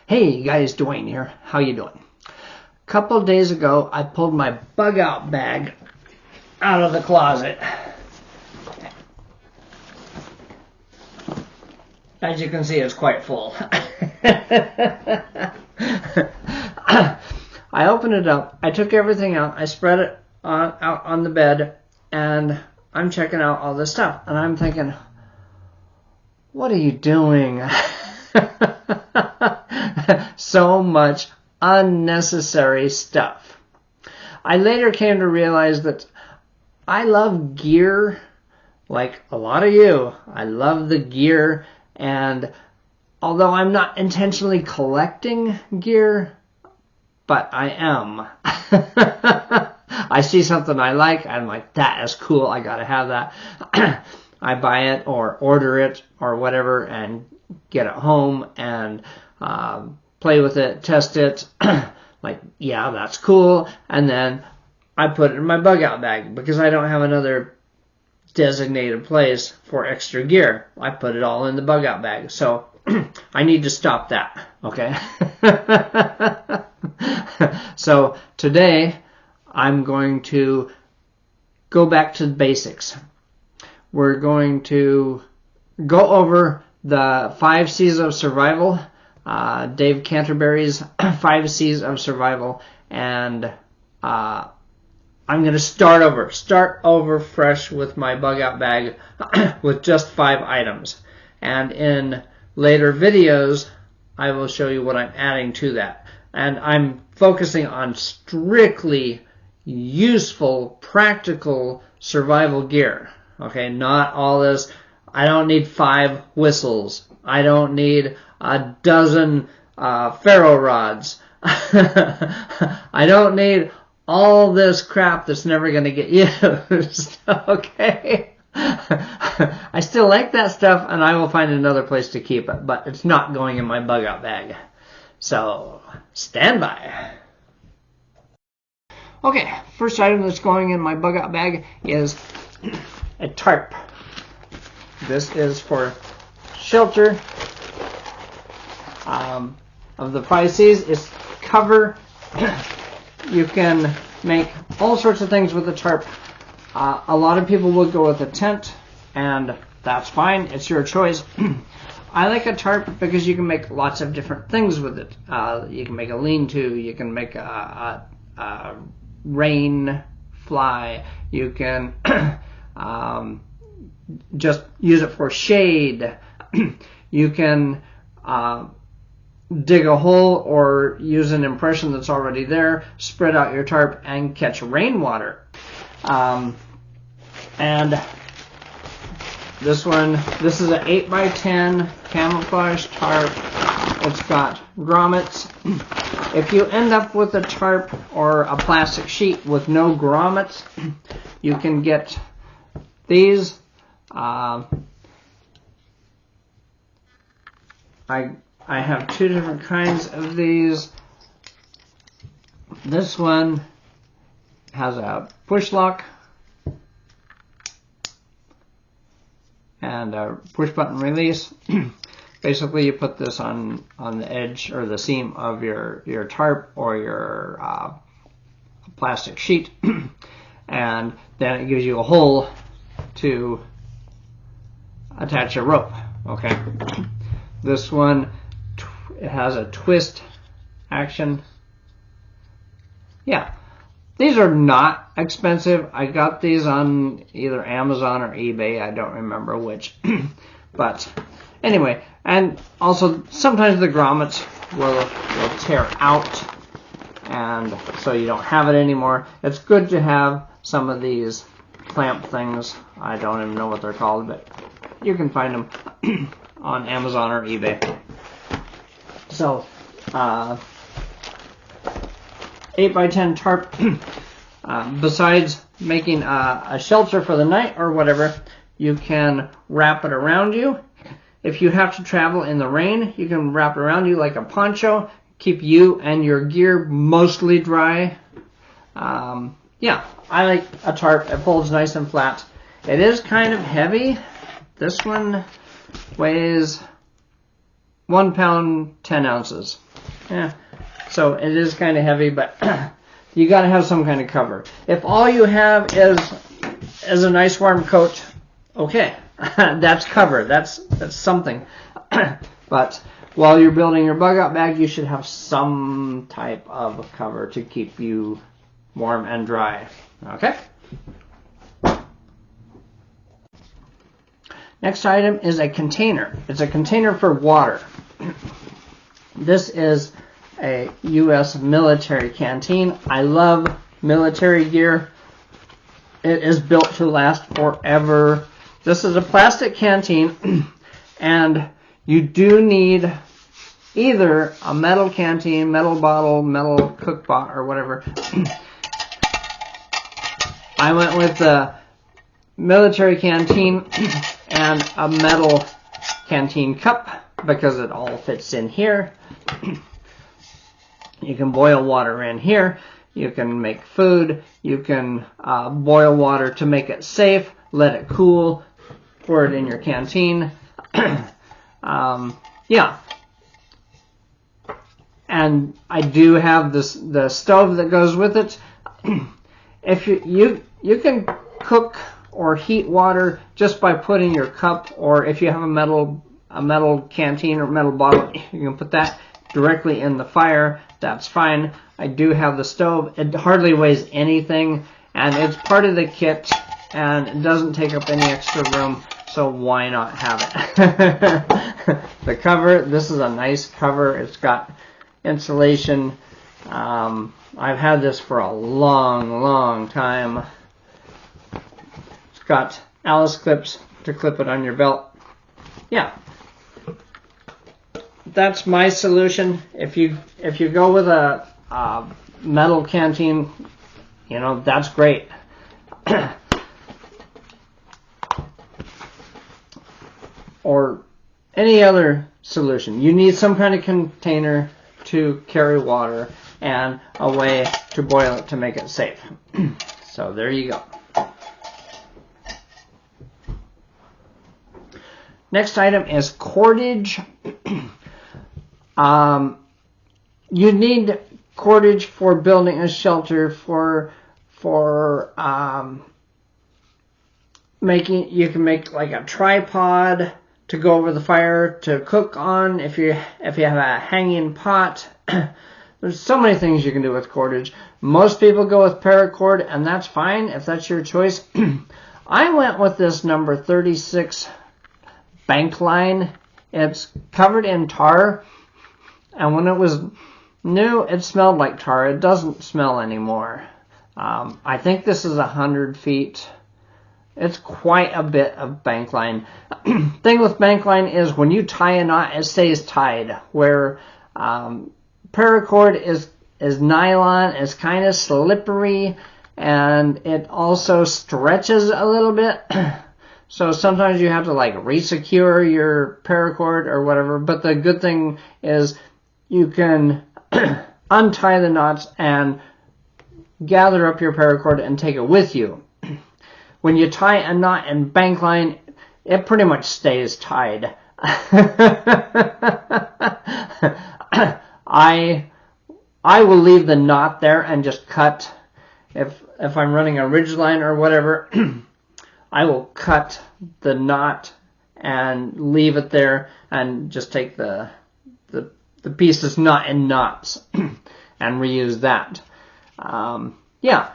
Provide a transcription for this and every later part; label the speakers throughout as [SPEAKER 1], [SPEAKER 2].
[SPEAKER 1] Hey guys, Dwayne here. How you doing? A couple of days ago, I pulled my bug out bag out of the closet. As you can see, it's quite full. I opened it up, I took everything out, I spread it out on the bed, and I'm checking out all this stuff. And I'm thinking, what are you doing? So much unnecessary stuff. I later came to realize that I love gear like a lot of you. I love the gear, and although I'm not intentionally collecting gear, but I am. I see something I like, I'm like, that is cool, I gotta have that. I buy it or order it or whatever and get it home and play with it, test it, like, yeah, that's cool, and then I put it in my bug out bag because I don't have another designated place for extra gear. I put it all in the bug out bag, so I need to stop that, okay? So today I'm going to go back to the basics. We're going to go over the 5 C's of survival, Dave Canterbury's 5 C's of survival, and I'm going to start over fresh with my bug out bag with just 5 items. And in later videos, I will show you what I'm adding to that. And I'm focusing on strictly useful, practical survival gear. Okay, not all this. I don't need 5 whistles. I don't need a dozen ferro rods. I don't need all this crap that's never going to get used. Okay? I still like that stuff, and I will find another place to keep it, but it's not going in my bug out bag. So, stand by. Okay, first item that's going in my bug out bag is a tarp. This is for shelter of the 5 C's. It's cover. You can make all sorts of things with a tarp. A lot of people will go with a tent, and that's fine. It's your choice. I like a tarp because you can make lots of different things with it. You can make a lean-to. You can make a rain fly. You can just use it for shade. You can dig a hole or use an impression that's already there, spread out your tarp, and catch rainwater. And this is an 8x10 camouflage tarp. It's got grommets. If you end up with a tarp or a plastic sheet with no grommets, you can get these. I have 2 different kinds of these. This one has a push lock and a push button release. Basically, you put this on the edge or the seam of your tarp or your plastic sheet, and then it gives you a hole to attach a rope. Okay, this one, it has a twist action. Yeah, these are not expensive. I got these on either Amazon or eBay. I don't remember which. But anyway, and also sometimes the grommets will tear out, and so you don't have it anymore. It's good to have some of these clamp things. I don't even know what they're called, but you can find them on Amazon or eBay. So, 8x10 tarp. Besides making a shelter for the night or whatever, you can wrap it around you. If you have to travel in the rain, you can wrap it around you like a poncho, keep you and your gear mostly dry. Yeah, I like a tarp. It folds nice and flat. It is kind of heavy. This one weighs 1 pound 10 ounces. Yeah. So it is kind of heavy, but you got to have some kind of cover. If all you have is a nice warm coat, okay, that's cover. That's something. But while you're building your bug out bag, you should have some type of cover to keep you warm and dry. Okay. Next item is a container. It's a container for water. This is a U.S. military canteen. I love military gear. It is built to last forever. This is a plastic canteen, and you do need either a metal canteen, metal bottle, metal cook pot, or whatever. I went with the military canteen and a metal canteen cup because it all fits in here. You can boil water in here. You can make food. You can boil water to make it safe. Let it cool. Pour it in your canteen. Yeah. And I do have the stove that goes with it. If you can cook or heat water just by putting your cup, or if you have a metal canteen or metal bottle, you can put that directly in the fire. That's fine. I do have the stove. It hardly weighs anything, and it's part of the kit, and it doesn't take up any extra room, so why not have it? The cover, this is a nice cover. It's got insulation. I've had this for a long time. It's got Alice clips to clip it on your belt. Yeah. That's my solution. If you go with a metal canteen, you know, that's great. Or any other solution. You need some kind of container to carry water and a way to boil it to make it safe. So there you go. Next item is cordage. You need cordage for building a shelter, for making. You can make like a tripod to go over the fire to cook on. If you have a hanging pot, there's so many things you can do with cordage. Most people go with paracord, and that's fine if that's your choice. I went with this number 36 bank line. It's covered in tar, and when it was new, it smelled like tar. It doesn't smell anymore. I think this is 100 feet. It's quite a bit of bank line. Thing with bank line is when you tie a knot, it stays tied. Where paracord is nylon, it's kind of slippery, and it also stretches a little bit. So sometimes you have to like re-secure your paracord or whatever. But the good thing is you can untie the knots and gather up your paracord and take it with you. When you tie a knot in bank line, it pretty much stays tied. I will leave the knot there and just cut. If I'm running a ridge line or whatever, I will cut the knot and leave it there and just take the piece that's not in knots and reuse that. Yeah.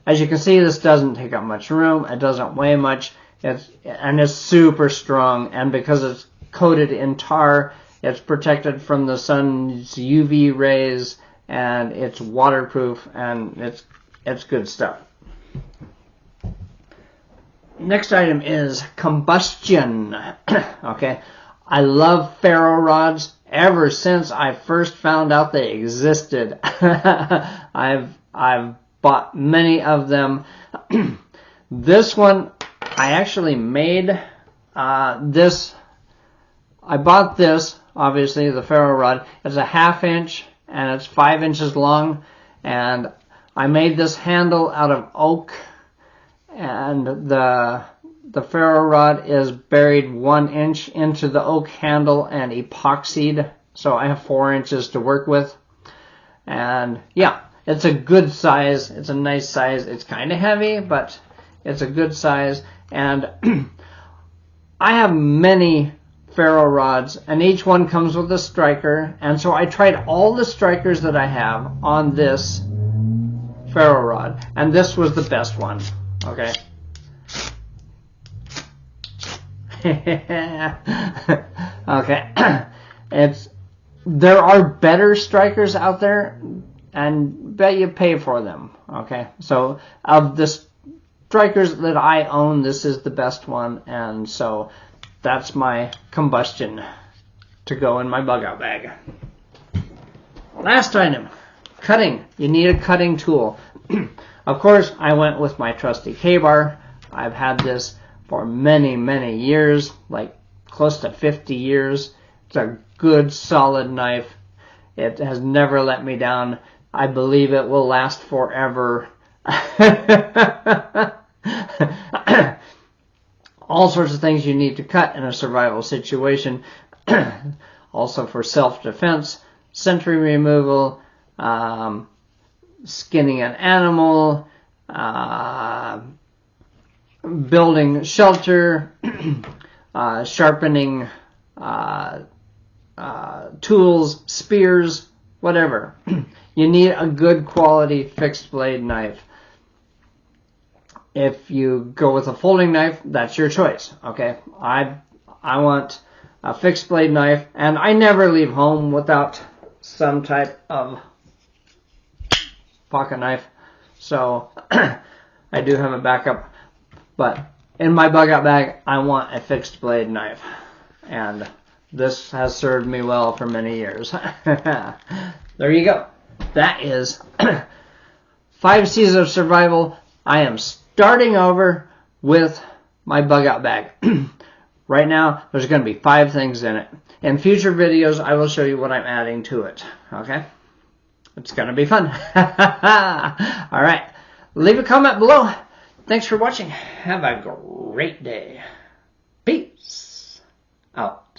[SPEAKER 1] As you can see, this doesn't take up much room. It doesn't weigh much. It's super strong. And because it's coated in tar, it's protected from the sun's UV rays, and it's waterproof, and it's good stuff. Next item is Combustion. Okay, I love ferro rods. Ever since I first found out they existed, I've bought many of them. This one, I actually made this. I bought this, obviously, the ferro rod. It's a 1/2 inch and it's 5 inches long. And I made this handle out of oak. And the ferro rod is buried 1 inch into the oak handle and epoxied So I have 4 inches to work with. And yeah, it's a good size. It's a nice size. It's kind of heavy, but it's a good size. And I have many ferro rods, and each one comes with a striker. And so I tried all the strikers that I have on this ferro rod, and this was the best one. Okay. Okay. There are better strikers out there, and bet you pay for them. Okay. So of the strikers that I own, this is the best one, and so that's my Combustion to go in my bug out bag. Last item, cutting. You need a cutting tool. Of course, I went with my trusty K-bar. I've had this for many, many years, like close to 50 years. It's a good, solid knife. It has never let me down. I believe it will last forever. All sorts of things you need to cut in a survival situation. Also for self-defense, sentry removal, skinning an animal, building shelter, sharpening tools, spears, whatever. You need a good quality fixed blade knife. If you go with a folding knife, that's your choice. Okay, I want a fixed blade knife, and I never leave home without some type of pocket knife. So I do have a backup, but in my bug out bag, I want a fixed blade knife, and this has served me well for many years. There you go. That is 5 C's of survival. I am starting over with my bug out bag. Right now, there's going to be 5 things in it. In future videos, I will show you what I'm adding to it. Okay? It's going to be fun. All right. Leave a comment below. Thanks for watching. Have a great day. Peace out.